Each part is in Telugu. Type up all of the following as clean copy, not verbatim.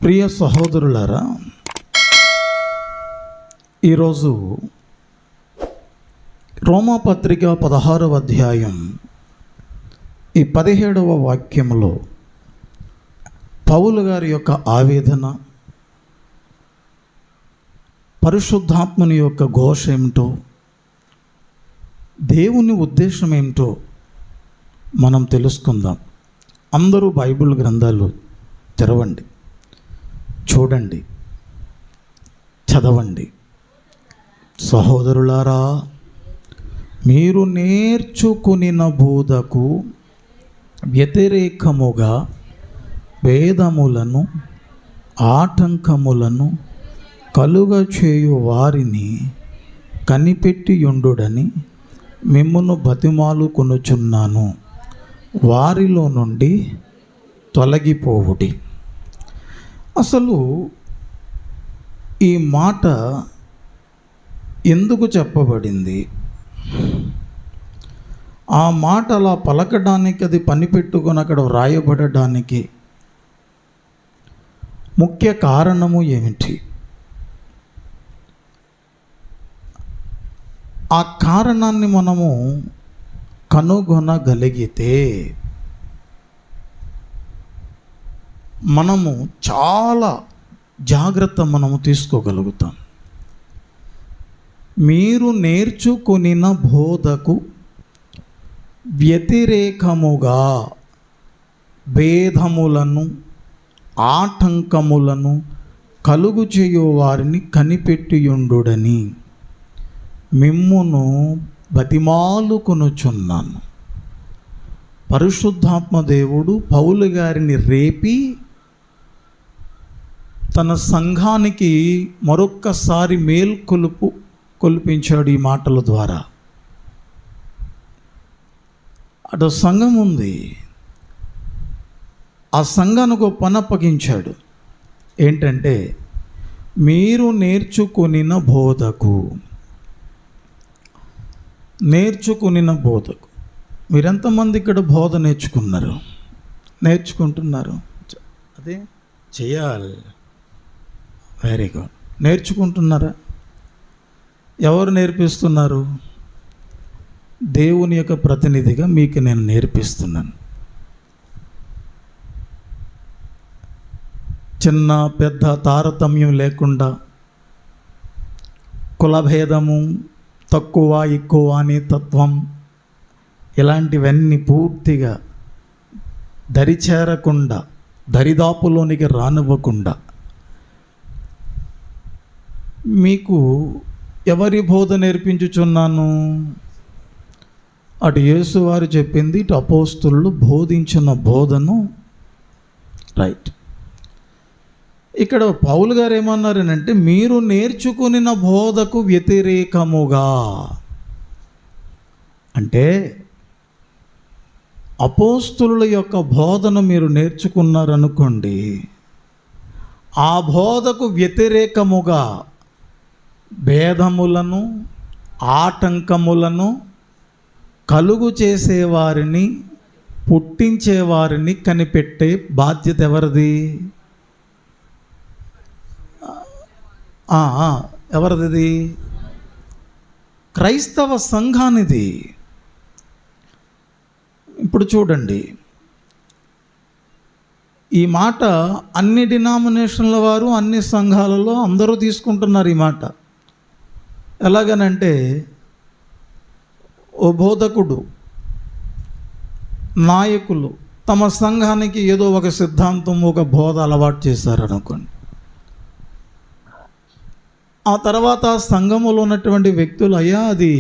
ప్రియ సహోదరులారా, ఈరోజు రోమాపత్రిక 16వ అధ్యాయం ఈ 17వ వాక్యములో పౌలు గారి యొక్క ఆవేదన, పరిశుద్ధాత్మని యొక్క ఘోష ఏమిటో, దేవుని ఉద్దేశం ఏమిటో మనం తెలుసుకుందాం. అందరూ బైబిల్ గ్రంథాలు తెరవండి, చూడండి, చదవండి. సహోదరులారా, మీరు నేర్చుకునిన బోధకు వ్యతిరేకముగా భేదములను ఆటంకములను కలుగచేయు వారిని కనిపెట్టియుండుడని మిమ్మును బతిమాలుకొనుచున్నాను. వారిలో నుండి తొలగిపోవుడి. అసలు ఈ మాట ఎందుకు చెప్పబడింది? ఆ మాట అలా పలకడానికి, అది పనిపెట్టుకొని అక్కడ వ్రాయబడడానికి ముఖ్య కారణము ఏమిటి? ఆ కారణాన్ని మనము కనుగొనగలిగితే మనము చాలా జాగ్రత్త మనము తీసుకోగలుగుతాం. మీరు నేర్చుకొనిన బోధకు వ్యతిరేకముగా భేదములను ఆటంకములను కలుగు చేయు వారిని కనిపెట్టియుండుడని మిమ్మును బతిమాలుకొనుచున్నాను. పరిశుద్ధాత్మ దేవుడు పౌలు గారిని రేపి తన సంఘానికి మరొక్కసారి కొల్పించాడు ఈ మాటల ద్వారా. అటు సంఘం ఉంది, ఆ సంఘానికి ఒక పని అప్పగించాడు. ఏంటంటే, మీరు నేర్చుకొనిన బోధకు. మీరెంతమంది ఇక్కడ బోధ నేర్చుకుంటున్నారు? అదే చేయాలి. Very good. నేర్చుకుంటున్నారా? ఎవరు నేర్పిస్తున్నారు? దేవుని యొక్క ప్రతినిధిగా మీకు నేను నేర్పిస్తున్నాను. చిన్న పెద్ద తారతమ్యం లేకుండా, కులభేదము, తక్కువ ఎక్కువ అనే తత్వం, ఇలాంటివన్నీ పూర్తిగా దరిచేరకుండా, దరిదాపులోనికి రానివ్వకుండా మీకు ఎవరి బోధ నేర్పించుచున్నాను? అటు యేసువారు చెప్పింది, ఇటు అపోస్తులు బోధించిన బోధను. రైట్. ఇక్కడ పౌలు గారు ఏమన్నారనంటే, మీరు నేర్చుకునిన బోధకు వ్యతిరేకముగా. అంటే అపోస్తుల యొక్క బోధన మీరు నేర్చుకున్నారనుకోండి, ఆ బోధకు వ్యతిరేకముగా భేదములను ఆటంకములను కలుగు చేసేవారిని, పుట్టించేవారిని కనిపెట్టే బాధ్యత ఎవరిది? ఎవరిది? క్రైస్తవ సంఘానిది. ఇప్పుడు చూడండి, ఈ మాట అన్ని డినామినేషన్ల వారు, అన్ని సంఘాలలో అందరూ తీసుకుంటున్నారు ఈ మాట. ఎలాగనంటే, ఓ బోధకుడు, నాయకులు తమ సంఘానికి ఏదో ఒక సిద్ధాంతం, ఒక బోధ అలవాటు చేశారనుకోండి. ఆ తర్వాత సంఘములో ఉన్నటువంటి వ్యక్తులు, అయ్యా అది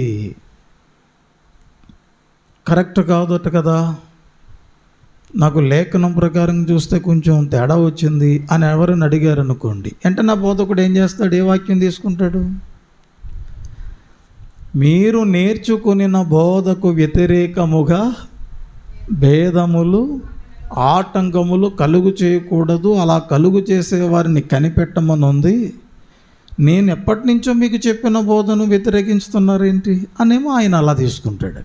కరెక్ట్ కాదట కదా, నాకు లేఖనం ప్రకారం చూస్తే కొంచెం తేడా వచ్చింది అని ఎవరైనా అడిగారు అనుకోండి, అంటే నా బోధకుడు ఏం చేస్తాడు? ఏ వాక్యం తీసుకుంటాడు? మీరు నేర్చుకునిన బోధకు వ్యతిరేకముగా భేదములు ఆటంకములు కలుగు చేయకూడదు, అలా కలుగు చేసేవారిని కనిపెట్టమని ఉంది. నేను ఎప్పటి నుంచో మీకు చెప్పిన బోధను వ్యతిరేకిస్తున్నారేంటి అనేమో ఆయన అలా తీసుకుంటాడు.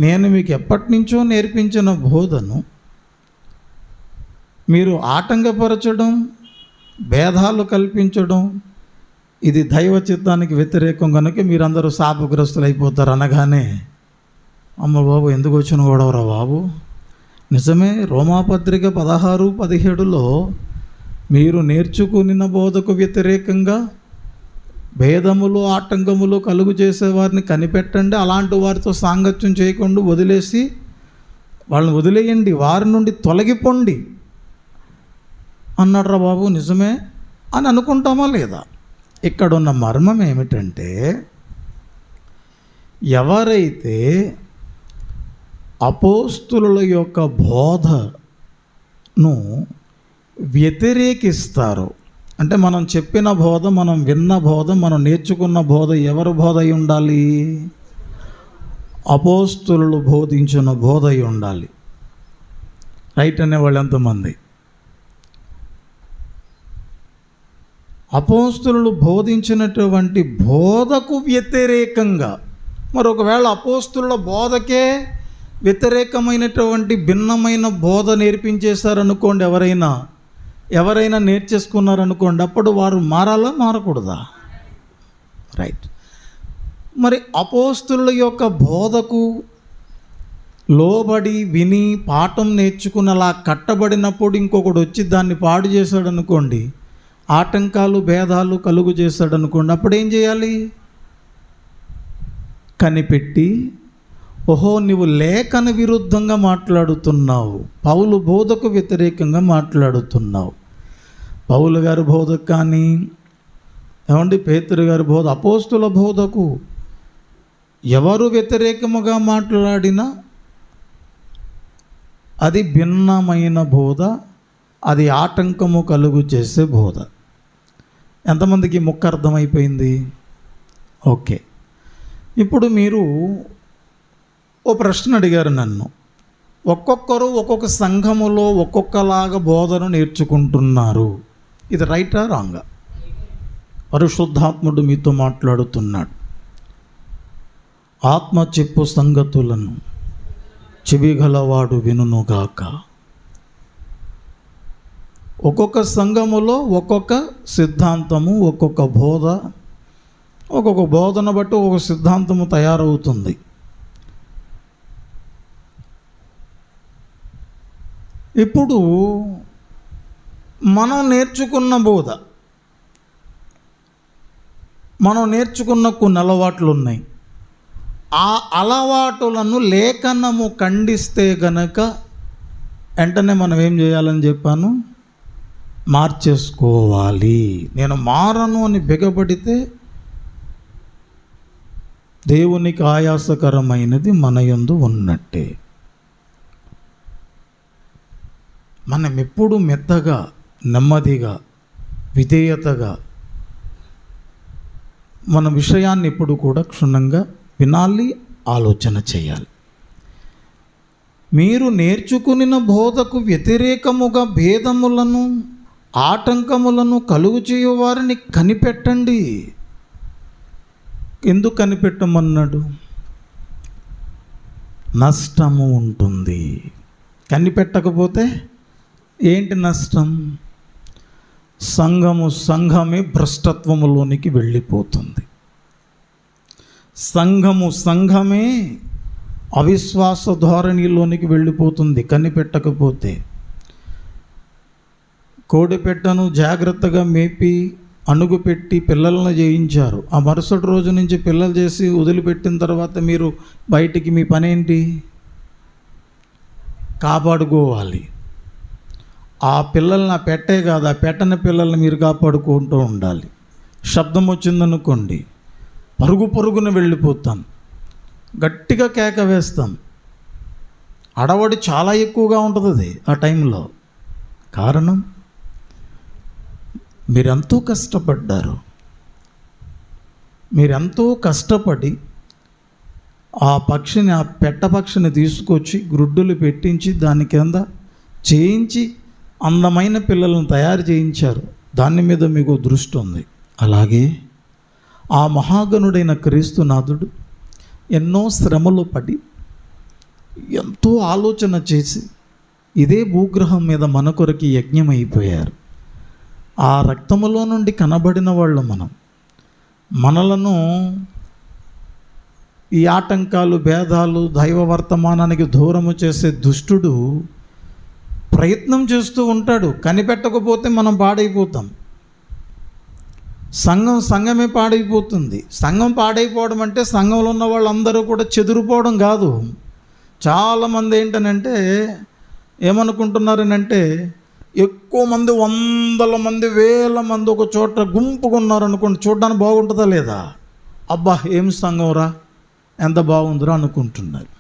నేను మీకు ఎప్పటి నుంచో నేర్పించిన బోధను మీరు ఆటంకపరచడం, భేదాలు కల్పించడం, ఇది దైవ చిత్తానికి వ్యతిరేకం కనుక మీరందరూ శాపగ్రస్తులు అయిపోతారు అనగానే, అమ్మ బాబు ఎందుకు వచ్చిన గొడవరా బాబు. నిజమే, రోమాపత్రిక 16-17లో మీరు నేర్చుకున్న బోధకు వ్యతిరేకంగా భేదములు, ఆటంకములు కలుగు చేసేవారిని కనిపెట్టండి, అలాంటి వారితో సాంగత్యం చేయకుండా వదిలేసి వాళ్ళని వదిలేయండి, వారి నుండి తొలగిపోండి అన్నాడు రా బాబు. నిజమే అని అనుకుంటామా లేదా? ఇక్కడున్న మర్మం ఏమిటంటే, ఎవరైతే అపోస్తుల యొక్క బోధను వ్యతిరేకిస్తారో, అంటే మనం చెప్పిన బోధ, మనం విన్న బోధ, మనం నేర్చుకున్న బోధ ఎవరి బోధ అయి ఉండాలి? అపోస్తులు బోధించిన బోధ అయి ఉండాలి. రైట్ అనేవాళ్ళు ఎంతమంది? అపోస్తులు బోధించినటువంటి బోధకు వ్యతిరేకంగా, మరొకవేళ అపోస్తుల బోధకే వ్యతిరేకమైనటువంటి భిన్నమైన బోధ నేర్పించేశారనుకోండి, ఎవరైనా నేర్చేసుకున్నారనుకోండి, అప్పుడు వారు మారాలా, మారకూడదా? రైట్. మరి అపోస్తుల యొక్క బోధకు లోబడి విని పాఠం నేర్చుకుని అలా కట్టబడినప్పుడు ఇంకొకడు వచ్చి దాన్ని పాడు చేశాడు అనుకోండి, ఆటంకాలు, భేదాలు కలుగు చేశాడు అనుకోండి, అప్పుడు ఏం చేయాలి? కనిపెట్టి, ఓహో నువ్వు లేఖన విరుద్ధంగా మాట్లాడుతున్నావు, పౌలు బోధకు వ్యతిరేకంగా మాట్లాడుతున్నావు. పౌలు గారి బోధకు కానీ, పేతురు గారి బోధ, అపోస్తుల బోధకు ఎవరు వ్యతిరేకముగా మాట్లాడినా అది భిన్నమైన బోధ, అది ఆటంకము కలుగు చేసే బోధ. ఎంతమందికి ముక్క అర్థమైపోయింది? ఓకే. ఇప్పుడు మీరు ఓ ప్రశ్న అడిగారు నన్ను. ఒక్కొక్కరు ఒక్కొక్క సంఘములో ఒక్కొక్కలాగా బోధన నేర్చుకుంటున్నారు. ఇది రైటా, రాంగా? పరిశుద్ధాత్ముడు మీతో మాట్లాడుతున్నాడు. ఆత్మ చెప్పు సంగతులను చెవిగలవాడు వినుగాక. ఒక్కొక్క సంఘములో ఒక్కొక్క సిద్ధాంతము, ఒక్కొక్క బోధ, ఒక్కొక్క బోధన బట్టి ఒక్కొక్క సిద్ధాంతము తయారవుతుంది. ఇప్పుడు మనం నేర్చుకున్న బోధ, మనం నేర్చుకున్న కొన్ని అలవాట్లు ఉన్నాయి. ఆ అలవాటులను లేఖనము ఖండిస్తే గనక వెంటనే మనం ఏం చేయాలని చెప్పాను? మార్చేసుకోవాలి. నేను మారను అని బిగబడితే దేవునికి ఆయాసకరమైనది మన యందు ఉన్నట్టే. మనం ఎప్పుడు మెత్తగా, నెమ్మదిగా, విధేయతగా మన విషయాన్ని ఎప్పుడు కూడా క్షుణ్ణంగా వినాలి, ఆలోచన చేయాలి. మీరు నేర్చుకున్న బోధకు వ్యతిరేకముగా భేదములను, ఆటంకములను కలుగు చేయువారిని కనిపెట్టండి. ఎందుకు కనిపెట్టమన్నాడు? నష్టము ఉంటుంది. కనిపెట్టకపోతే ఏంటి నష్టం? సంఘమే భ్రష్టత్వములోనికి వెళ్ళిపోతుంది. సంఘమే అవిశ్వాస ధోరణిలోనికి వెళ్ళిపోతుంది కనిపెట్టకపోతే. కోడిపెట్టను జాగ్రత్తగా మేపి అణుగుపెట్టి పిల్లలను చేయించారు. ఆ మరుసటి రోజు నుంచి పిల్లలు చేసి వదిలిపెట్టిన తర్వాత మీరు బయటికి, మీ పని ఏంటి? కాపాడుకోవాలి. ఆ పిల్లల్ని, ఆ పెట్టే కాదు, ఆ పెట్టని పిల్లల్ని మీరు కాపాడుకుంటూ ఉండాలి. శబ్దం వచ్చిందనుకోండి, పరుగున వెళ్ళిపోతాం, గట్టిగా కేక వేస్తాం. అడవడి చాలా ఎక్కువగా ఉంటుంది ఆ టైంలో. కారణం, మీరెంతో కష్టపడ్డారు. మీరెంతో కష్టపడి ఆ పక్షిని, ఆ పెట్ట పక్షిని తీసుకొచ్చి గ్రుడ్డులు పెట్టించి దాని కింద చేయించి అందమైన పిల్లలను తయారు చేయించారు. దాని మీద మీకు దృష్టి ఉంది. అలాగే ఆ మహాగణుడైన క్రీస్తునాథుడు ఎన్నో శ్రమలు పడి, ఎంతో ఆలోచన చేసి ఇదే భూగ్రహం మీద మన కొరకు యజ్ఞం అయిపోయారు. ఆ రక్తములో నుండి కనబడిన వాళ్ళు మనలను ఈ ఆటంకాలు, భేదాలు, దైవ వర్తమానానికి దూరము చేసే దుష్టుడు ప్రయత్నం చేస్తూ ఉంటాడు. కనిపెట్టకపోతే మనం పాడైపోతాం. సంఘమే పాడైపోతుంది. సంఘం పాడైపోవడం అంటే సంఘంలో ఉన్న వాళ్ళందరూ కూడా చెదిరిపోవడం కాదు. చాలామంది ఏంటనంటే ఏమనుకుంటున్నారనంటే, ఎక్కువ మంది, వందల మంది, వేల మంది ఒక చోట గుంపుగా ఉన్నారనుకోండి, చూడడానికి బాగుంటుందా లేదా? అబ్బా ఏం సంఘంరా, ఎంత బాగుందిరా అనుకుంటున్నారు.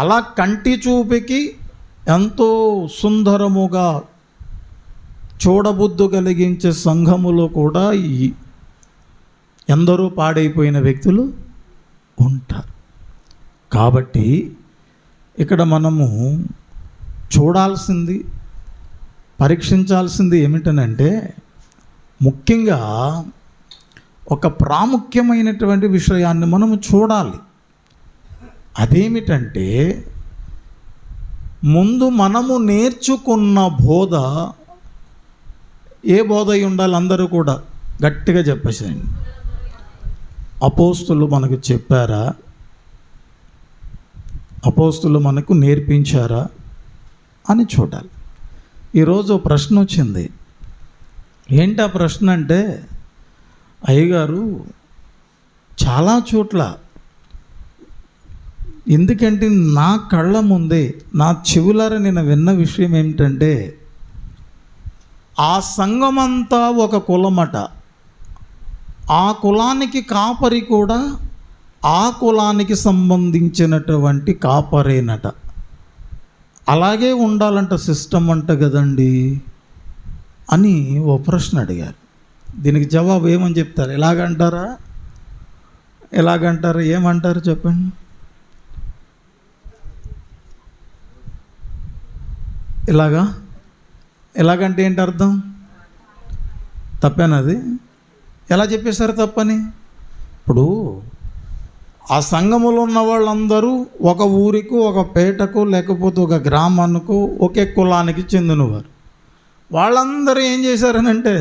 అలా కంటి చూపుకి ఎంతో సుందరముగా చూడబుద్ధి కలిగించే సంఘములో కూడా ఎందరో పాడైపోయిన వ్యక్తులు ఉంటారు. కాబట్టి ఇక్కడ మనము చూడాల్సింది, పరీక్షించాల్సింది ఏమిటనంటే, ముఖ్యంగా ఒక ప్రాముఖ్యమైనటువంటి విషయాన్ని మనము చూడాలి. అదేమిటంటే, ముందు మనము నేర్చుకున్న బోధ ఏ బోధ అయి ఉండాలి? అందరూ కూడా గట్టిగా చెప్పేసేయండి. అపోస్తులు మనకు చెప్పారా? అపోస్తులు మనకు నేర్పించారా అని చూడాలి. ఈరోజు ప్రశ్న వచ్చింది. ఏంటి ఆ ప్రశ్న అంటే, అయ్యగారు చాలా చోట్ల, ఎందుకంటే నా కళ్ళ ముందే, నా చెవులారా నేను విన్న విషయం ఏమిటంటే, ఆ సంఘమంతా ఒక కులమట, ఆ కులానికి కాపరి కూడా ఆ కులానికి సంబంధించినటువంటి కాపరేనట. అలాగే ఉండాలంట సిస్టమ్ అంట కదండి అని ఓ ప్రశ్న అడిగారు. దీనికి జవాబు ఏమని చెప్తారు? ఎలాగంటారా? ఏమంటారు చెప్పండి? ఎలాగంటే ఏంటి అర్థం? తప్పేనది? ఎలా చెప్పేశారు తప్పని? ఇప్పుడు ఆ సంఘములో ఉన్న వాళ్ళందరూ ఒక ఊరికి, ఒక పేటకు, లేకపోతే ఒక గ్రామానికి, ఒకే కులానికి చెందినవారు. వాళ్ళందరూ ఏం చేశారనంటే,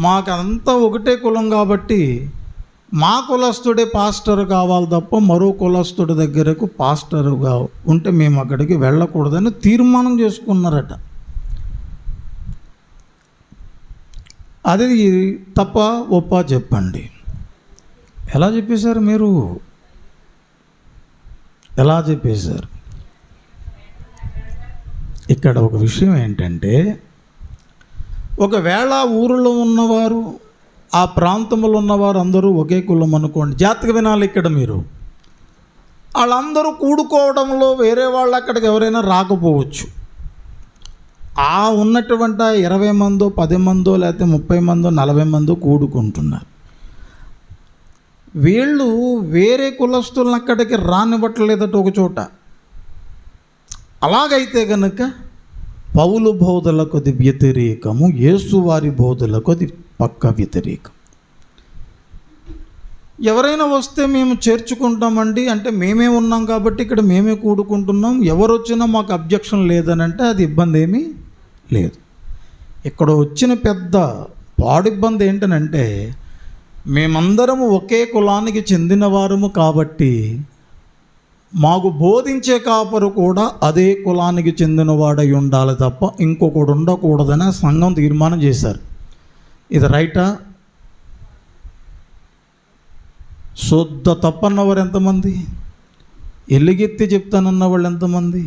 మాకంతా ఒకటే కులం కాబట్టి మా కులస్తుడే పాస్టర్ కావాలి తప్ప మరో కులస్తుడి దగ్గరకు పాస్టరుగా ఉంటే మేము అక్కడికి వెళ్ళకూడదని తీర్మానం చేసుకున్నారట. అది తప్ప ఒప్ప చెప్పండి. ఎలా చెప్పేశారు మీరు? ఎలా చెప్పేశారు? ఇక్కడ ఒక విషయం ఏంటంటే, ఒకవేళ ఊరిలో ఉన్నవారు, ఆ ప్రాంతంలో ఉన్నవారు అందరూ ఒకే కులం అనుకోండి, జాగ్రత్తగా వినాలి ఇక్కడ మీరు. వాళ్ళందరూ కూడుకోవడంలో వేరే వాళ్ళు అక్కడికి ఎవరైనా రాకపోవచ్చు. ఆ ఉన్నటువంటి 20 మందో, 10 మందో, లేకపోతే 30 మందో, 40 మందో కూడుకుంటున్నారు. వీళ్ళు వేరే కులస్తులను అక్కడికి రానివ్వట్లేదట ఒక చోట. అలాగైతే కనుక పౌలు బోధలకు అది వ్యతిరేకము, యేసువారి బోధలకు అది పక్క వ్యతిరేకం. ఎవరైనా వస్తే మేము చేర్చుకుంటామండి అంటే, మేమే ఉన్నాం కాబట్టి ఇక్కడ మేమే కూడుకుంటున్నాం, ఎవరు వచ్చినా మాకు అబ్జెక్షన్ లేదని అంటే అది ఇబ్బంది ఏమీ లేదు. ఇక్కడ వచ్చిన పెద్ద పాడిబ్బంది ఏంటనంటే, మేమందరము ఒకే కులానికి చెందినవారము కాబట్టి మాకు బోధించే కాపరు కూడా అదే కులానికి చెందినవాడై ఉండాలి తప్ప ఇంకొకడు ఉండకూడదని సంఘం తీర్మానం చేశారు. ఇది రైటా? శుద్ధ తప్పన్నవారు ఎంతమంది? ఎలుగెత్తి చెప్తానన్న వాళ్ళు ఎంతమంది?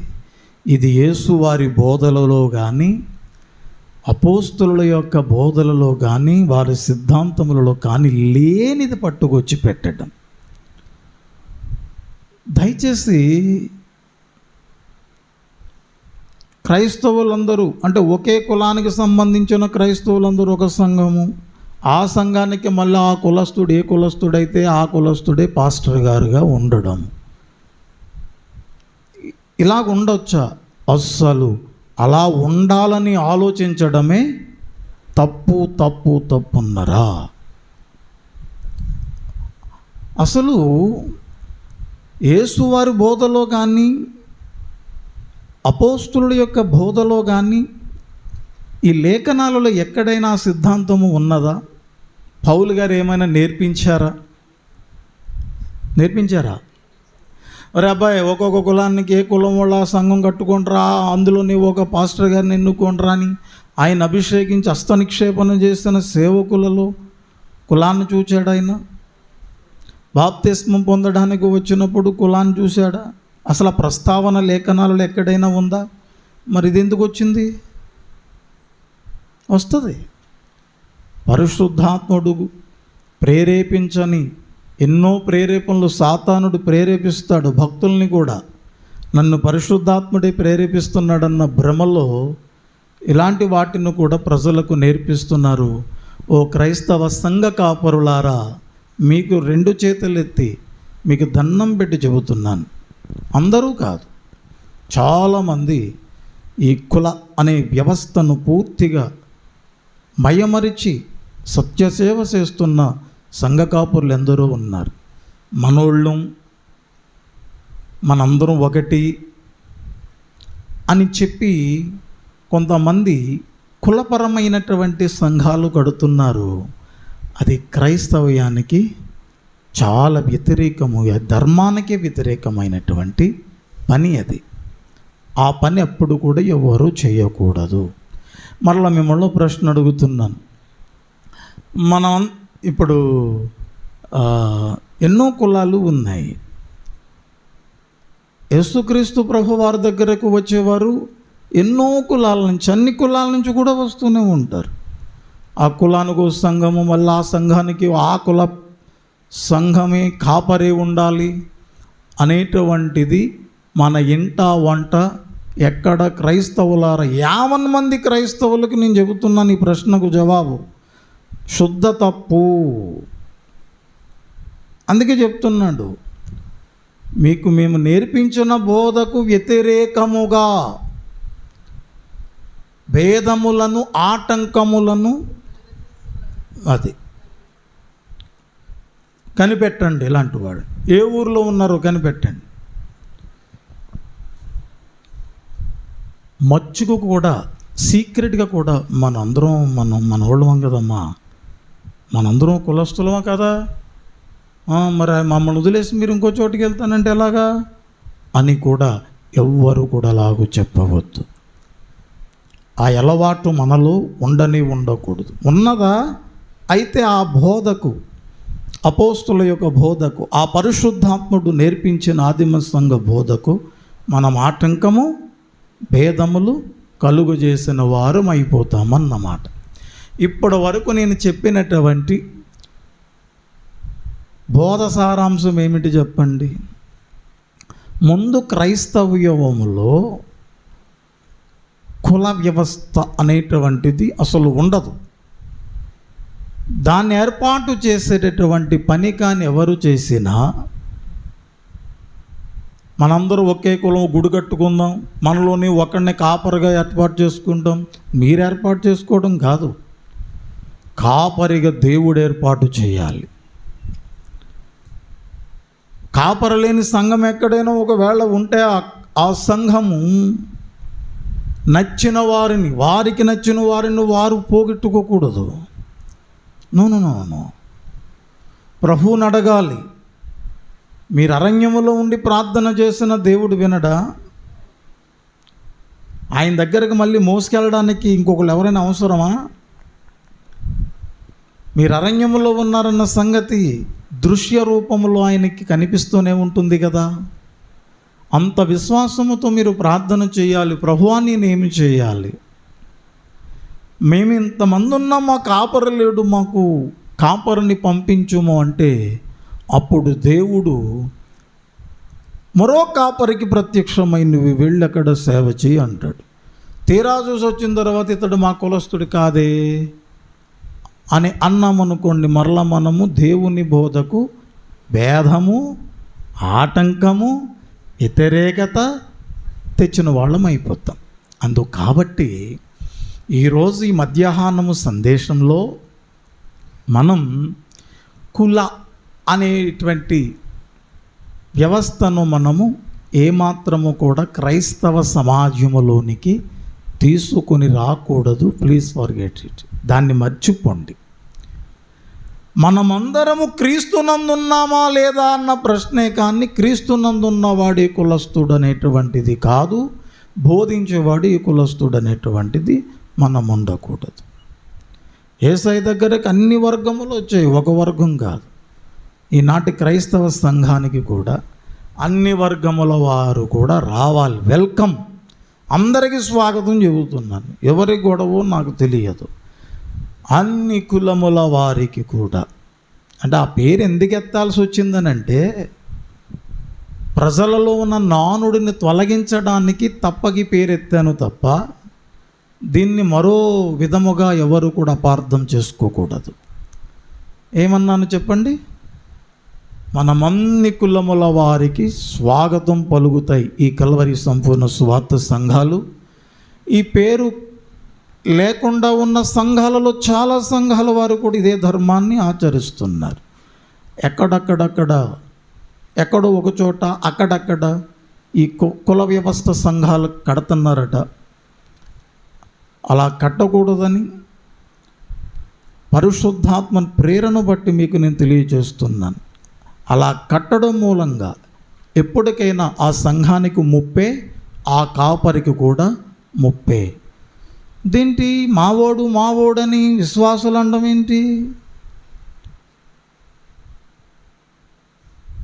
ఇది యేసు వారి బోధలలో కానీ, అపోస్తుల యొక్క బోధలలో కానీ, వారి సిద్ధాంతములలో కానీ లేనిది పట్టుకొచ్చి పెట్టడం. దయచేసి క్రైస్తవులందరూ అంటే ఒకే కులానికి సంబంధించిన క్రైస్తవులందరూ ఒక సంఘము, ఆ సంఘానికి మళ్ళీ ఆ కులస్తుడు ఏ కులస్తుడైతే ఆ కులస్తుడే పాస్టర్ గారుగా ఉండడం, ఇలాగ ఉండొచ్చా? అస్సలు అలా ఉండాలని ఆలోచించడమే తప్పున్నరా? అసలు యేసువారి బోధలో కానీ, అపోస్తుల యొక్క బోధలో కానీ ఈ లేఖనాలలో ఎక్కడైనా సిద్ధాంతము ఉన్నదా? పౌలు గారు ఏమైనా నేర్పించారా? అరే అబ్బాయి, ఒక్కొక్క కులానికి ఏ కులం వాళ్ళ సంఘం కట్టుకుంటారా, అందులో నీవు ఒక పాస్టర్ గారిని ఎన్నుకుంటారా అని ఆయన అభిషేకించి హస్తనిక్షేపణ చేసిన సేవకులలో కులాన్ని చూచాడు. ఆయన బాప్తిస్మం పొందడానికి వచ్చినప్పుడు కులాన్ని చూశాడా? అసలు ఆ ప్రస్తావన లేఖనాలలో ఎక్కడైనా ఉందా? మరి ఇది ఎందుకు వచ్చింది? వస్తుంది. పరిశుద్ధాత్ముడు ప్రేరేపించని ఎన్నో ప్రేరేపణలు సాతానుడు ప్రేరేపిస్తాడు. భక్తుల్ని కూడా నన్ను పరిశుద్ధాత్ముడే ప్రేరేపిస్తున్నాడన్న భ్రమలో ఇలాంటి వాటిని కూడా ప్రజలకు నేర్పిస్తున్నారు. ఓ క్రైస్తవ సంఘ కాపరులారా, మీకు 2 చేతులెత్తి మీకు దండం పెట్టి చెబుతున్నాను, అందరూ కాదు, చాలామంది ఈ కుల అనే వ్యవస్థను పూర్తిగా మయమరిచి సత్యసేవ చేస్తున్న సంఘ కాపురులు ఎందరో ఉన్నారు. మనోళ్ళం, మనందరం ఒకటి అని చెప్పి కొంతమంది కులపరమైనటువంటి సంఘాలు కడుతున్నారు. అది క్రైస్తవ్యానికి చాలా వ్యతిరేకము, ధర్మానికి వ్యతిరేకమైనటువంటి పని అది. ఆ పని అప్పుడు కూడా ఎవరు చేయకూడదు. మరలా మిమ్మల్ని ప్రశ్న అడుగుతున్నాను. మనం ఇప్పుడు ఎన్నో కులాలు ఉన్నాయి. యేసుక్రీస్తు ప్రభు వారి దగ్గరకు వచ్చేవారు ఎన్నో కులాల నుంచి, అన్ని కులాల నుంచి కూడా వస్తూనే ఉంటారు. ఆ కులానికి సంఘము, మళ్ళీ ఆ సంఘానికి ఆ కుల సంఘమే కాపరే ఉండాలి అనేటువంటిది మన ఇంట వంట ఎక్కడ. క్రైస్తవులారా, 50 మంది క్రైస్తవులకు నేను చెబుతున్నాను ఈ ప్రశ్నకు జవాబు శుద్ధ తప్పు. అందుకే చెప్తున్నాడు, మీకు మేము నేర్పించిన బోధకు వ్యతిరేకముగా భేదములను, ఆటంకములను అది కనిపెట్టండి. ఇలాంటి వాడు ఏ ఊరిలో ఉన్నారో కనిపెట్టండి. మచ్చుకు కూడా సీక్రెట్గా కూడా మనందరం మన వాళ్ళం కదమ్మా, మనందరం కులస్తులమా కదా, మరి మమ్మల్ని వదిలేసి మీరు ఇంకో చోటుకి వెళ్తానంటే ఎలాగా అని కూడా ఎవ్వరు కూడా అలాగూ చెప్పవద్దు. ఆ అలవాటు మనలో ఉండకూడదు. ఉన్నదా అయితే ఆ బోధకు, అపోస్తుల యొక్క బోధకు, ఆ పరిశుద్ధాత్ముడు నేర్పించిన ఆదిమ సంఘ బోధకు మనం ఆటంకము, భేదములు కలుగు చేసిన వారం అయిపోతామన్నమాట. ఇప్పటి వరకు నేను చెప్పినటువంటి బోధ సారాంశం ఏమిటి చెప్పండి? ముందు క్రైస్తవ్యములో కుల వ్యవస్థ అనేటువంటిది అసలు ఉండదు. దాన్ని ఏర్పాటు చేసేటటువంటి పని కానీ ఎవరు చేసినా మనందరూ ఒకే కులం, గుడి కట్టుకుందాం, మనలోని ఒకరిని కాపరిగా ఏర్పాటు చేసుకుంటాం. మీరు ఏర్పాటు చేసుకోవడం కాదు, కాపరిగా దేవుడు ఏర్పాటు చేయాలి. కాపరి లేని సంఘం ఎక్కడైనా ఒకవేళ ఉంటే ఆ సంఘము నచ్చిన వారిని, వారికి నచ్చిన వారిని వారు పోగొట్టుకోకూడదు. నో, ప్రభువుని అడగాలి. మీరు అరణ్యములో ఉండి ప్రార్థన చేసిన దేవుడు వినడా? ఆయన దగ్గరకు మళ్ళీ మోసుకెళ్ళడానికి ఇంకొకరు ఎవరైనా అవసరమా? మీరు అరణ్యములో ఉన్నారన్న సంగతి దృశ్య రూపంలో ఆయనకి కనిపిస్తూనే ఉంటుంది కదా. అంత విశ్వాసముతో మీరు ప్రార్థన చేయాలి, ప్రభువా నేనేమి చేయాలి, మేము ఇంతమంది ఉన్నాం, మా కాపరి లేడు, మాకు కాపరిని పంపించుము అంటే అప్పుడు దేవుడు మరో కాపరికి ప్రత్యక్షమై నువ్వు వెళ్ళి అక్కడ సేవ చేయి అంటాడు. తీరా చూసి వచ్చిన తర్వాత ఇతడు మా కులస్తుడు కాదే అని అన్నామనుకోండి, మరలా మనము దేవుని బోధకు భేదము, ఆటంకము, వ్యతిరేకత తెచ్చిన వాళ్ళం అయిపోతాం. కాబట్టి ఈరోజు ఈ మధ్యాహ్నము సందేశంలో మనం కుల అనేటువంటి వ్యవస్థను మనము ఏమాత్రము కూడా క్రైస్తవ సమాజంలోనికి తీసుకొని రాకూడదు. Please forget it. దాన్ని మర్చిపోండి. మనమందరము క్రీస్తునందున్నామా లేదా అన్న ప్రశ్నే కానీ క్రీస్తునందున్నవాడు ఈ కులస్తుడు అనేటువంటిది కాదు, బోధించేవాడు ఈ కులస్తుడు అనేటువంటిది మనం ఉండకూడదు. యేసయ్య దగ్గరకు అన్ని వర్గములు వచ్చాయి, ఒక వర్గం కాదు. ఈనాటి క్రైస్తవ సంఘానికి కూడా అన్ని వర్గముల వారు కూడా రావాలి. వెల్కమ్, అందరికీ స్వాగతం చెబుతున్నాను. ఎవరి గొడవ నాకు తెలియదు. అన్ని కులముల వారికి కూడా. అంటే ఆ పేరు ఎందుకు ఎత్తాల్సి వచ్చిందనంటే ప్రజలలో ఉన్న నానుడిని తొలగించడానికి తప్పకి పేరెత్తాను తప్ప దీన్ని మరో విధముగా ఎవరు కూడా అపార్థం చేసుకోకూడదు. ఏమన్నాను చెప్పండి? మనమన్ని కులముల వారికి స్వాగతం పలుకుతాయి ఈ కల్వరి సంపూర్ణ సువార్త సంఘాలు. ఈ పేరు లేకుండా ఉన్న సంఘాలలో చాలా సంఘాల వారు కూడా ఇదే ధర్మాన్ని ఆచరిస్తున్నారు. ఎక్కడో ఒక చోట అక్కడక్కడ ఈ కుల వ్యవస్థ సంఘాలు కడుతున్నారట. అలా కట్టకూడదని పరిశుద్ధాత్మ ప్రేరణ బట్టి మీకు నేను తెలియజేస్తున్నాను. అలా కట్టడం మూలంగా ఎప్పటికైనా ఆ సంఘానికి ముప్పే, ఆ కాపరికి కూడా ముప్పే. దేంటి మావోడని విశ్వాసులు అనడం ఏంటి?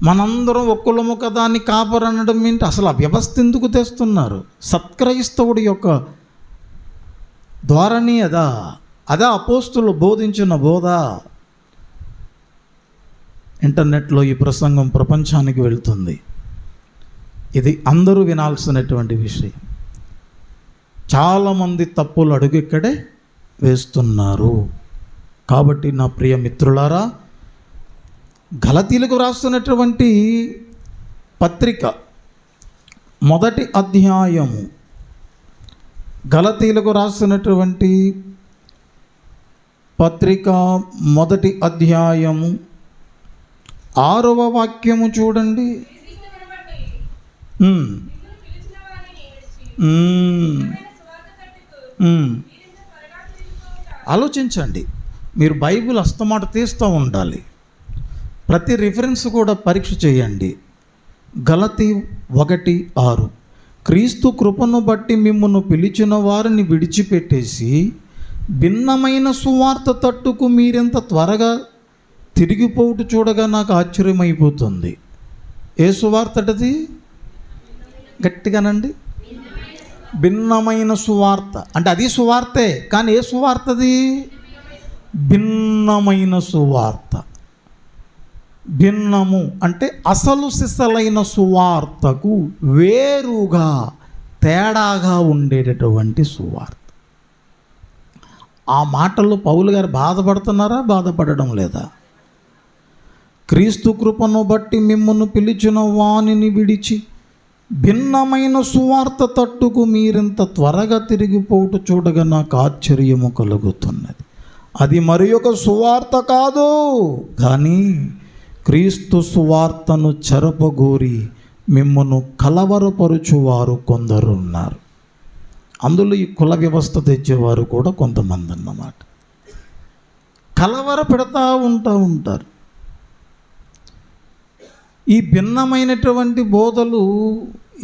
మనందరం ఒక్కలము కదా అని కాపరు అనడం ఏంటి? అసలు ఆ వ్యవస్థ ఎందుకు తెస్తున్నారు? సత్క్రైస్తవుడి యొక్క ధోరణి అదా అపోస్తులు బోధించిన బోధ. ఇంటర్నెట్లో ఈ ప్రసంగం ప్రపంచానికి వెళ్తుంది. ఇది అందరూ వినాల్సినటువంటి విషయం. చాలామంది తప్పులు అడుగు ఇక్కడే వేస్తున్నారు. కాబట్టి నా ప్రియ మిత్రులారా, గలతీలకు రాస్తున్నటువంటి పత్రిక 1వ అధ్యాయము, గలతీలకు రాస్తున్నటువంటి పత్రిక 1వ అధ్యాయము 6వ వాక్యము చూడండి. ఆలోచించండి. మీరు బైబిల్ అస్తమాట తీస్తూ ఉండాలి. ప్రతి రిఫరెన్స్ కూడా పరీక్ష చేయండి. గలతీ 1:6 క్రీస్తు కృపను బట్టి మిమ్మును పిలిచిన వారిని విడిచిపెట్టేసి భిన్నమైన సువార్త తట్టుకు మీరెంత త్వరగా తిరిగిపోవుట చూడగా నాకు ఆశ్చర్యమైపోతుంది. ఏ సువార్తటది? గట్టిగానండి. భిన్నమైన సువార్త అంటే అది సువార్తే, కానీ ఏ సువార్తది? భిన్నమైన సువార్త. భిన్నము అంటే అసలు సిసలైన సువార్తకు వేరుగా తేడాగా ఉండేటటువంటి సువార్త. ఆ మాటల్లో పౌలు గారు బాధపడుతున్నారా? బాధపడడం లేదా? క్రీస్తు కృపను బట్టి మిమ్మును పిలిచిన వానిని విడిచి భిన్నమైన సువార్త తట్టుకు మీరింత త్వరగా తిరిగిపోటు చూడగా నాకు ఆశ్చర్యము కలుగుతున్నది. అది మరి ఒక సువార్త కాదు, కానీ క్రీస్తు సువార్తను చెరపగోరి మిమ్మను కలవరపరుచువారు కొందరు ఉన్నారు. అందులో ఈ కుల వ్యవస్థ తెచ్చేవారు కూడా కొంతమంది అన్నమాట. కలవర పెడతా ఉంటారు. ఈ భిన్నమైనటువంటి బోధలు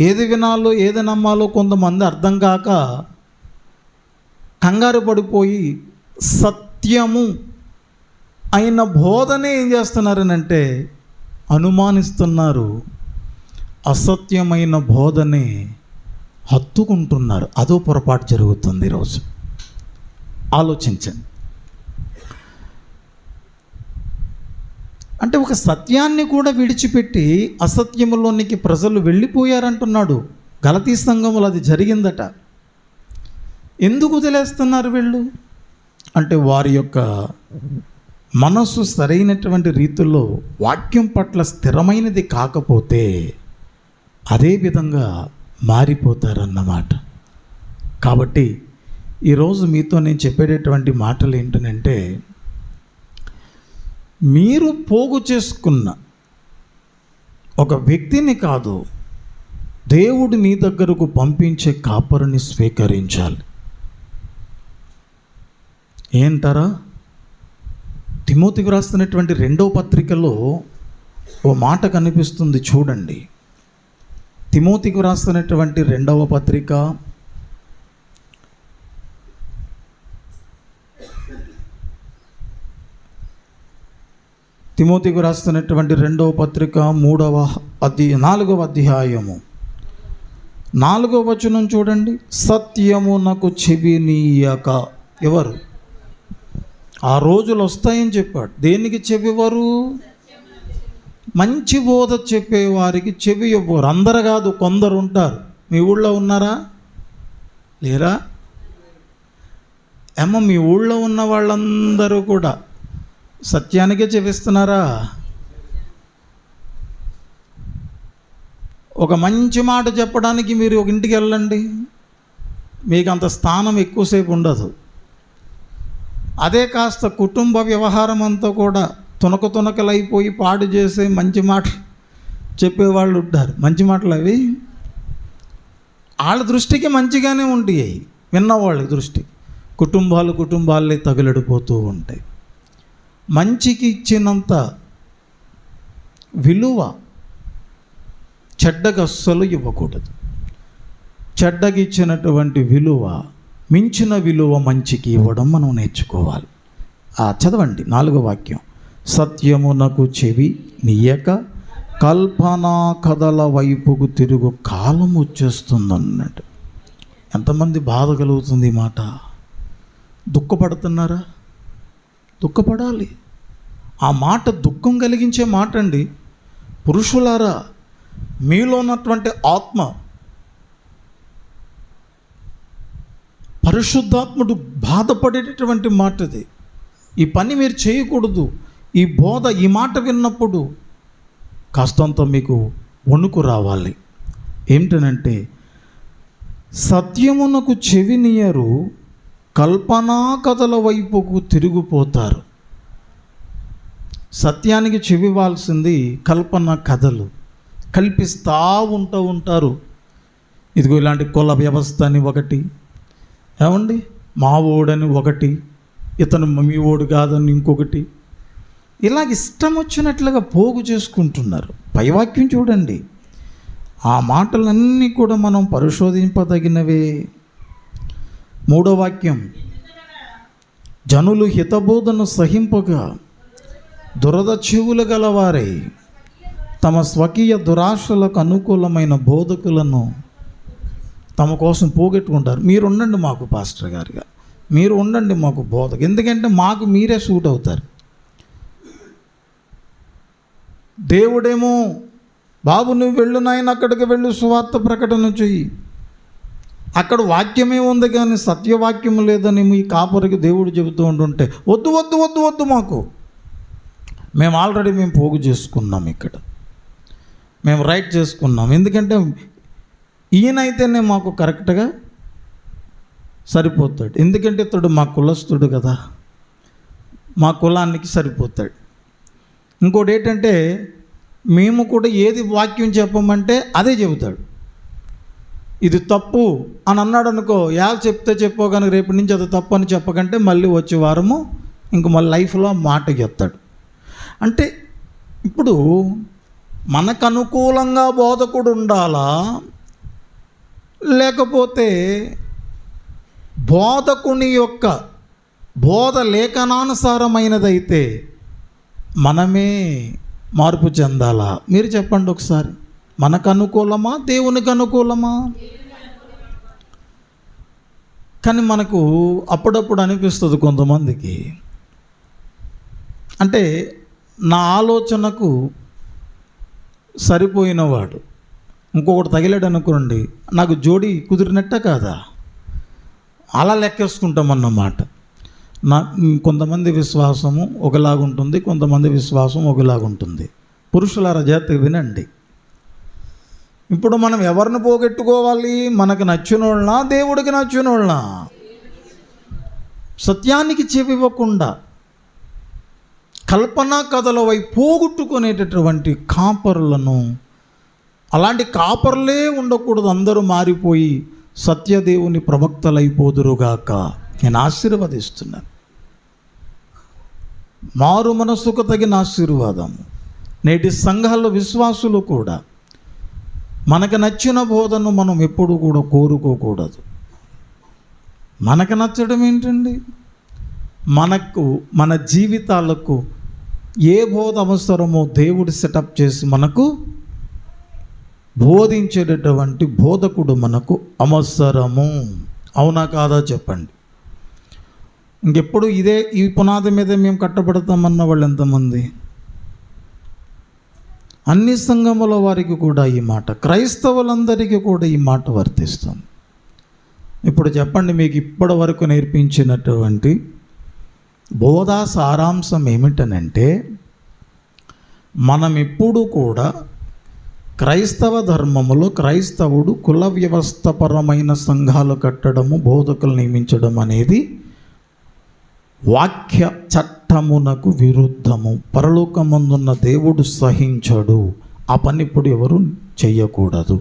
ఏది వినాలో ఏది నమ్మాలో కొంతమంది అర్థం కాక కంగారు పడిపోయి సత్యము అయిన బోధనే ఏం చేస్తున్నారనంటే అనుమానిస్తున్నారు. అసత్యమైన బోధనే హత్తుకుంటున్నారు. అదో పొరపాటు జరుగుతుంది ఈరోజు. ఆలోచించండి. అంటే ఒక సత్యాన్ని కూడా విడిచిపెట్టి అసత్యములోనికి ప్రజలు వెళ్ళిపోయారంటున్నాడు. గలతీ సంఘములో అది జరిగిందట. ఎందుకు వదిలేస్తున్నారు వీళ్ళు అంటే వారి యొక్క మనస్సు సరైనటువంటి రీతిలో వాక్యం పట్ల స్థిరమైనది కాకపోతే అదే విధంగా మారిపోతారన్నమాట. కాబట్టి ఈరోజు మీతో నేను చెప్పేటటువంటి మాటలు ఏంటంటే, మీరు పోగు చేసుకున్న ఒక వ్యక్తిని కాదు, దేవుడు నీ దగ్గరకు పంపించే కాపరిని స్వీకరించాలి. ఏంటారా? తిమోతికి రాస్తున్నటువంటి 2వ పత్రికలో ఓ మాట కనిపిస్తుంది చూడండి. తిమోతికి రాస్తున్నటువంటి 2వ పత్రిక తిమోతికి రాస్తున్నటువంటి 2వ పత్రిక 4వ అధ్యాయము 4వ వచనం చూడండి. సత్యమునకు చెవినీయక. ఎవరు? ఆ రోజులు వస్తాయని చెప్పాడు. దేనికి చెవివారు? మంచి బోధ చెప్పేవారికి చెవి ఇవ్వరు. అందరు కాదు, కొందరు ఉంటారు. మీ ఊళ్ళో ఉన్నారా? లేరా? మీ ఊళ్ళో ఉన్న వాళ్ళందరూ కూడా సత్యానికే చెవిస్తున్నారా? ఒక మంచి మాట చెప్పడానికి మీరు ఒక ఇంటికి వెళ్ళండి, మీకు అంత స్థానం ఎక్కువసేపు ఉండదు. అదే కాస్త కుటుంబ వ్యవహారం అంతా కూడా తునకలైపోయి పాడు చేసే మంచి మాటలు చెప్పేవాళ్ళు ఉంటారు. మంచి మాటలు అవి వాళ్ళ దృష్టికి మంచిగానే ఉంటాయి, విన్నవాళ్ళ దృష్టికి. కుటుంబాలే తగులడిపోతూ ఉంటాయి. మంచికి ఇచ్చినంత విలువ చెడ్డకు అస్సలు ఇవ్వకూడదు. చెడ్డకి ఇచ్చినటువంటి విలువ, మించిన విలువ మంచికి ఇవ్వడం మనం నేర్చుకోవాలి. చదవండి 4వ వాక్యం. సత్యమునకు చెవి నీయక కల్పనా కథల వైపుకు తిరుగు కాలం వచ్చేస్తుంది అన్నట్టు. ఎంతమంది బాధ కలుగుతుంది ఈ మాట? దుఃఖపడుతున్నారా? దుఃఖపడాలి. ఆ మాట దుఃఖం కలిగించే మాట అండి. పురుషులారా, మీలో ఉన్నటువంటి ఆత్మ పరిశుద్ధాత్ముడు బాధపడేటటువంటి మాట ఇది. ఈ పని మీరు చేయకూడదు. ఈ బోధ, ఈ మాట విన్నప్పుడు కాస్తంత మీకు వణుకు రావాలి. ఏమిటనంటే, సత్యమునకు చెవినియరు కల్పనా కథల వైపుకు తిరిగిపోతారు. సత్యానికి చెవివాల్సింది కల్పన కథలు కల్పిస్తూ ఉంటారు. ఇదిగో ఇలాంటి కుల వ్యవస్థ అని ఒకటి, ఏమండి మా ఓడని ఒకటి, ఇతను మీ ఓడు కాదని ఇంకొకటి, ఇలాగ ఇష్టం వచ్చినట్లుగా పోగు చేసుకుంటున్నారు. పైవాక్యం చూడండి. ఆ మాటలన్నీ కూడా మనం పరిశోధింపదగినవే. 3వ వాక్యం. జనులు హితబోధను సహింపగా దురద చెవులు గలవారై తమ స్వకీయ దురాశలకు అనుకూలమైన బోధకులను తమ కోసం పోగొట్టుకుంటారు. మీరు ఉండండి మాకు పాస్టర్ గారుగా, మీరు ఉండండి మాకు బోధకు, ఎందుకంటే మాకు మీరే సూట్ అవుతారు. దేవుడేమో, బాబు నువ్వు వెళ్ళు నాయన, అక్కడికి వెళ్ళు, సువార్త ప్రకటన చెయ్యి. అక్కడ వాక్యమే ఉంది కానీ సత్యవాక్యం లేదని మీ కాపరికి దేవుడు చెబుతూ ఉంటుంటే వద్దు వద్దు వద్దు వద్దు మాకు, మేము ఆల్రెడీ పోగు చేసుకున్నాం, ఇక్కడ మేము రైట్ చేసుకున్నాం, ఎందుకంటే ఈయనైతేనే మాకు కరెక్ట్గా సరిపోతాడు, ఎందుకంటే ఇతడు మా కులస్తుడు కదా, మా కులానికి సరిపోతాడు. ఇంకోటి ఏంటంటే, మేము కూడా ఏది వాక్యం చెప్పమంటే అదే చెబుతాడు. ఇది తప్పు అని అన్నాడు అనుకో, చెప్తే చెప్పో కానీ రేపటి నుంచి అది తప్పు అని చెప్పకంటే మళ్ళీ వచ్చే వారము ఇంక మళ్ళీ లైఫ్లో మాట చెప్తాడు. అంటే ఇప్పుడు మనకు అనుకూలంగా బోధకుడు ఉండాలా, లేకపోతే బోధకుని యొక్క బోధ లేఖనానుసారమైనదైతే మనమే మార్పు చెందాలా? మీరు చెప్పండి ఒకసారి. మనకు అనుకూలమా, దేవునికి అనుకూలమా? కానీ మనకు అప్పుడప్పుడు అనిపిస్తుంది కొంతమందికి, అంటే నా ఆలోచనకు సరిపోయినవాడు ఇంకొకటి తగిలాడు అనుకోండి, నాకు జోడి కుదిరినట్ట కాదా, అలా లెక్కేసుకుంటామన్నమాట. కొంతమంది విశ్వాసము ఒకలాగుంటుంది, కొంతమంది విశ్వాసం ఒకలాగుంటుంది. పురుషులారా జాగ్రత్తగా వినండి. ఇప్పుడు మనం ఎవరిని పోగొట్టుకోవాలి? మనకు నచ్చినోళ్ళనా, దేవుడికి నచ్చినోళ్ళనా? సత్యానికి చెవివ్వకుండా కల్పనా కథల వైపు పోగొట్టుకునేటటువంటి కాపరులను అలాంటి కాపర్లే ఉండకూడదు, అందరూ మారిపోయి సత్యదేవుని ప్రవక్తలైపోదురుగాక. నేను ఆశీర్వదిస్తున్నాను. మారు మనస్సుకు తగిన ఆశీర్వాదం. నేటి సంఘాల్లో విశ్వాసులు కూడా మనకు నచ్చిన బోధను మనం ఎప్పుడు కూడా కోరుకోకూడదు. మనకు నచ్చడం ఏంటండి? మన జీవితాలకు ఏ బోధ అవసరమో దేవుడు సెటప్ చేసి మనకు బోధించేటటువంటి బోధకుడు మనకు అవసరము. అవునా కాదా చెప్పండి. ఇంకెప్పుడు ఈ పునాది మీద మేము కట్టబడతామన్న వాళ్ళు ఎంతమంది? అన్ని సంఘముల వారికి కూడా ఈ మాట, క్రైస్తవులందరికీ కూడా ఈ మాట వర్తిస్తుంది. ఇప్పుడు చెప్పండి, మీకు ఇప్పటి వరకు నేర్పించినటువంటి బోధా సారాంశం ఏమిటనంటే, మనం ఎప్పుడు కూడా క్రైస్తవ ధర్మములో క్రైస్తవుడు కుల వ్యవస్థపరమైన సంఘాలు కట్టడము, బోధకులు నియమించడం అనేది వాక్య చట్టమునకు విరుద్ధము. పరలోకమందున్న దేవుడు సహించడు. ఆ పని ఇప్పుడు ఎవరు చెయ్యకూడదు.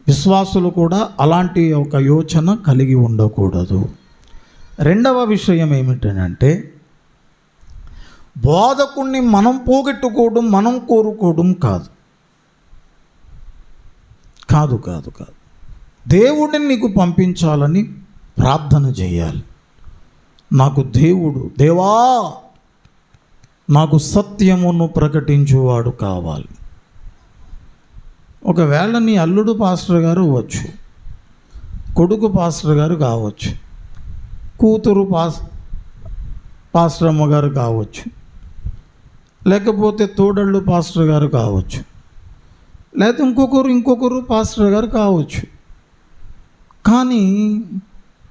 విశ్వాసులు కూడా అలాంటి ఒక యోచన కలిగి ఉండకూడదు. రెండవ విషయం ఏమిటంటే, బోధకుణ్ణి మనం పోగొట్టుకోవడం, మనం కోరుకోవడం కాదు. కాదు కాదు కాదు దేవుడిని నీకు పంపించాలని ప్రార్థన చేయాలి. నాకు దేవా నాకు సత్యమును ప్రకటించువాడు కావాలి. ఒకవేళ నీ అల్లుడు పాస్టర్ గారు అవ్వచ్చు, కొడుకు పాస్టర్ గారు కావచ్చు, కూతురు పాస్టర్ అమ్మగారు కావచ్చు, లేకపోతే తోడళ్ళు పాస్టర్ గారు కావచ్చు, లేకపోతే ఇంకొకరు పాస్టర్ గారు కావచ్చు. కానీ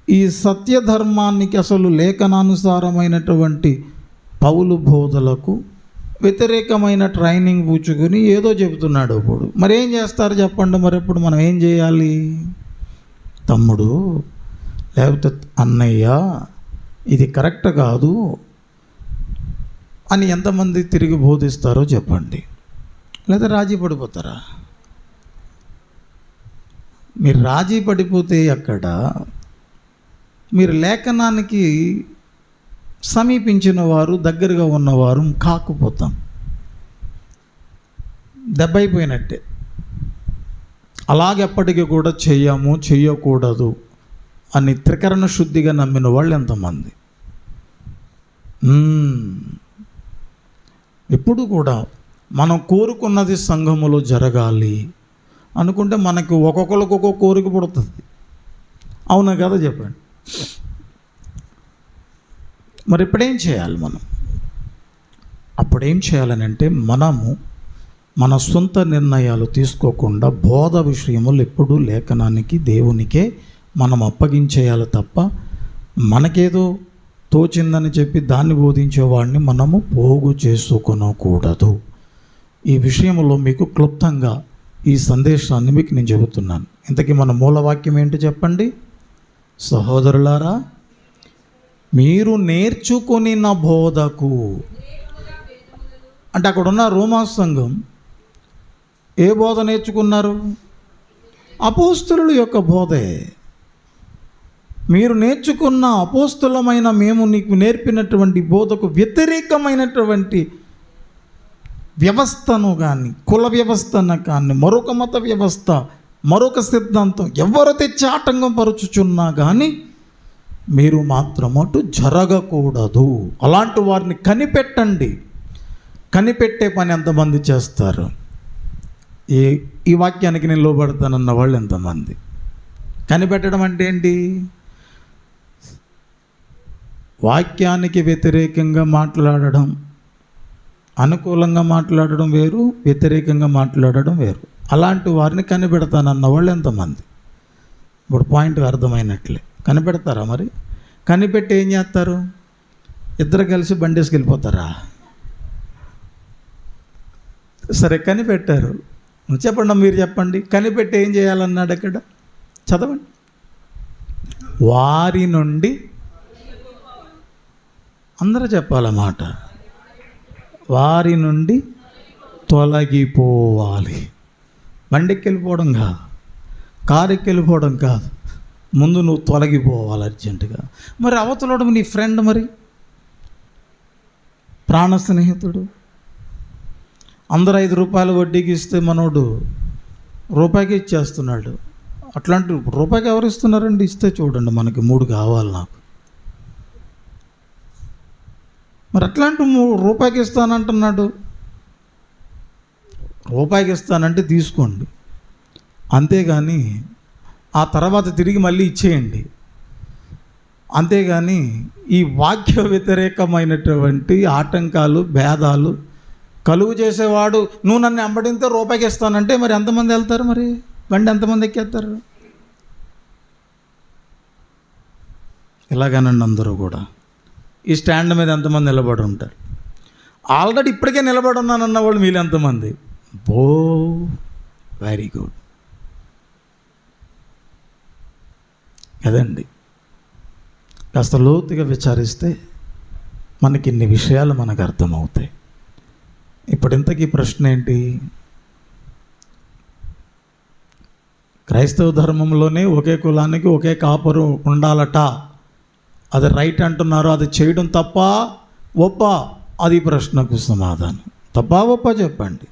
ఈ సత్యధర్మానికి అసలు లేఖనానుసారమైనటువంటి పౌలు బోధలకు వ్యతిరేకమైన ట్రైనింగ్ పుచ్చుకొని ఏదో చెబుతున్నాడు. ఇప్పుడు మరి ఏం చేస్తారు చెప్పండి? మరి ఇప్పుడు మనం ఏం చేయాలి? తమ్ముడు లేకపోతే అన్నయ్య, ఇది కరెక్ట్ కాదు అని ఎంతమంది తిరిగి బోధిస్తారో చెప్పండి. లేదా రాజీ పడిపోతారా? మీరు రాజీ పడిపోతే అక్కడ మీరు లేఖనానికి సమీపించిన వారు, దగ్గరగా ఉన్నవారు కాకపోతాం, దెబ్బైపోయినట్టే. అలాగెప్పటికీ కూడా చెయ్యకూడదు అని త్రికరణ శుద్ధిగా నమ్మిన వాళ్ళు ఎంతమంది? ఎప్పుడు కూడా మనం కోరుకున్నది సంఘములో జరగాలి అనుకుంటే మనకు ఒక్కొక్కరికి ఒక్కొక్క కోరిక పుడుతుంది. అవునా కదా చెప్పండి. మరి ఇప్పుడేం చేయాలి మనం? అప్పుడేం చేయాలని అంటే, మనము మన సొంత నిర్ణయాలు తీసుకోకుండా బోధ విషయములు ఎప్పుడూ లేఖనానికి, దేవునికే మనం అప్పగించేయాలి తప్ప మనకేదో తోచిందని చెప్పి దాన్ని బోధించేవాడిని మనము పోగు చేసుకోనకూడదు. ఈ విషయంలో మీకు క్లుప్తంగా ఈ సందేశాన్ని మీకు నేను చెబుతున్నాను. ఇంతకీ మన మూలవాక్యం ఏంటి చెప్పండి? సహోదరులారా, మీరు నేర్చుకొని నా బోధకు అంటే అక్కడున్న రోమా సంఘం ఏ బోధ నేర్చుకున్నారు? అపోస్తలుల యొక్క బోధే. మీరు నేర్చుకున్న అపోస్తలమైన మేము నీకు నేర్పినటువంటి బోధకు వ్యతిరేకమైనటువంటి వ్యవస్థను కానీ, కుల వ్యవస్థను కానీ, మరొక మత వ్యవస్థ, మరొక సిద్ధాంతం ఎవరు తెచ్చి ఆటంకం పరుచుచున్నా కానీ మీరు మాత్రం అటు జరగకూడదు. అలాంటి వారిని కనిపెట్టండి. కనిపెట్టే పని ఎంతమంది చేస్తారు? ఈ వాక్యానికి నేను లోబడతానన్న వాళ్ళు ఎంతమంది? కనిపెట్టడం అంటే ఏంటి? వాక్యానికి వ్యతిరేకంగా మాట్లాడడం, అనుకూలంగా మాట్లాడడం వేరు, వ్యతిరేకంగా మాట్లాడడం వేరు. అలాంటి వారిని కనిపెడతానన్న వాళ్ళు ఎంతమంది? ఇప్పుడు పాయింట్ అర్థమైనట్లే. కనిపెడతారా? మరి కనిపెట్టి ఏం చేస్తారు? ఇద్దరు కలిసి బండేసుకు వెళ్ళిపోతారా? సరే, కనిపెట్టారు. చెప్పండి, మీరు చెప్పండి. కనిపెట్టి ఏం చేయాలన్నాడు అక్కడ? చదవండి. వారి నుండి అందరూ చెప్పాలన్నమాట. వారి నుండి తొలగిపోవాలి. బండికి వెళ్ళిపోవడం కాదు, కారు ఎక్కి వెళ్ళిపోవడం కాదు, ముందు నువ్వు తొలగిపోవాలి అర్జెంటుగా. మరి అవతలడం నీ ఫ్రెండ్, మరి ప్రాణ స్నేహితుడు, అందరూ 5 రూపాయలు వడ్డీకి ఇస్తే మనోడు రూపాయికి ఇచ్చేస్తున్నాడు. అట్లాంటి రూపాయికి ఎవరు ఇస్తున్నారండి? ఇస్తే చూడండి, మనకి 3 కావాలి నాకు. మరి అట్లాంటి రూపాయికి ఇస్తానంటున్నాడు. రూపాయికి ఇస్తానంటే తీసుకోండి, అంతేగాని ఆ తర్వాత తిరిగి మళ్ళీ ఇచ్చేయండి. అంతేగాని ఈ వాక్య వ్యతిరేకమైనటువంటి ఆటంకాలు, భేదాలు కలుగు చేసేవాడు నువ్వు నన్ను వెంబడితే రూపాయికి ఇస్తానంటే మరి ఎంతమంది వెళ్తారు? మరి బండి ఎంతమంది ఎక్కేస్తారు? ఇలాగనండి అందరూ కూడా ఈ స్టాండ్ మీద ఎంతమంది నిలబడి ఉంటారు? ఆల్రెడీ ఇప్పటికే నిలబడి ఉన్నానన్న వాళ్ళు మీరు ఎంతమంది? వెరీ గుడ్ కదండి. కాస్త లోతుగా విచారిస్తే మనకి ఇన్ని విషయాలు మనకు అర్థమవుతాయి. ఇప్పుడు ఇంతకీ ప్రశ్న ఏంటి? క్రైస్తవ ధర్మంలోనే ఒకే కులానికి ఒకే కాపరు ఉండాలట, అది రైట్ అంటున్నారు. అది చేయడం తప్ప ఒప్ప? అది ప్రశ్నకు సమాధానం. తప్ప ఒప్ప చెప్పండి.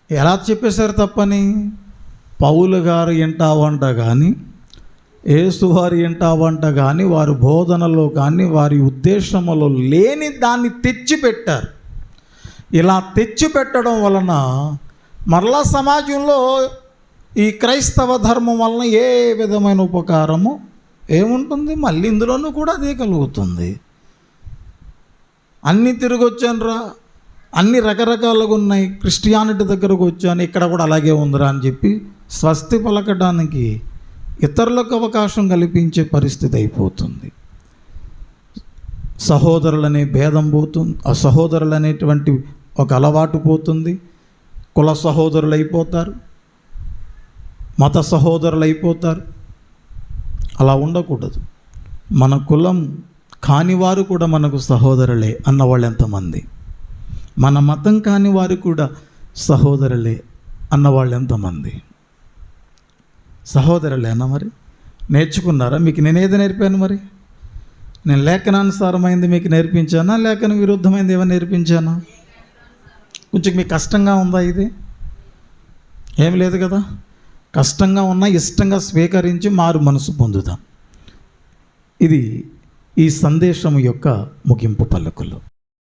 ఎలా చెప్పేశారు తప్పని? పౌలు గారు ఇంటా వంట కానీ, యేసువారి ఇంటా వంట కానీ, వారి బోధనలో కానీ, వారి ఉద్దేశంలో లేని దాన్ని తెచ్చిపెట్టారు. ఇలా తెచ్చిపెట్టడం వలన మరలా సమాజంలో ఈ క్రైస్తవ ధర్మం వలన ఏ విధమైన ఉపకారము ఏముంటుంది? మళ్ళీ ఇందులోనూ కూడా అదే కలుగుతుంది. అన్నీ తిరిగి వచ్చానురా, అన్ని రకరకాలుగా ఉన్నాయి, క్రిస్టియానిటీ దగ్గరకు వచ్చాను, ఇక్కడ కూడా అలాగే ఉందిరా అని చెప్పి స్వస్తి పలకడానికి ఇతరులకు అవకాశం కల్పించే పరిస్థితి అయిపోతుంది. సహోదరులనే భేదం పోతుంది, ఆ సహోదరులు అనేటువంటి ఒక అలవాటు పోతుంది. కుల సహోదరులు అయిపోతారు, మత సహోదరులు అయిపోతారు. అలా ఉండకూడదు. మన కులం కాని వారు కూడా మనకు సహోదరులే అన్నవాళ్ళు ఎంతమంది? మన మతం కాని వారు కూడా సహోదరులే అన్నవాళ్ళు ఎంతమంది? సహోదరులేనా? మరి నేర్చుకున్నారా? మీకు నేనేది నేర్పాను? మరి నేను లేఖనానుసారమైంది మీకు నేర్పించానా, లేఖన విరుద్ధమైంది ఏమైనా నేర్పించానా? కొంచెం మీకు కష్టంగా ఉందా? ఇది ఏం లేదు కదా. కష్టంగా ఉన్నా ఇష్టంగా స్వీకరించి మారు మనసు పొందుదాం. ఇది ఈ సందేశం యొక్క ముగింపు పలుకులు.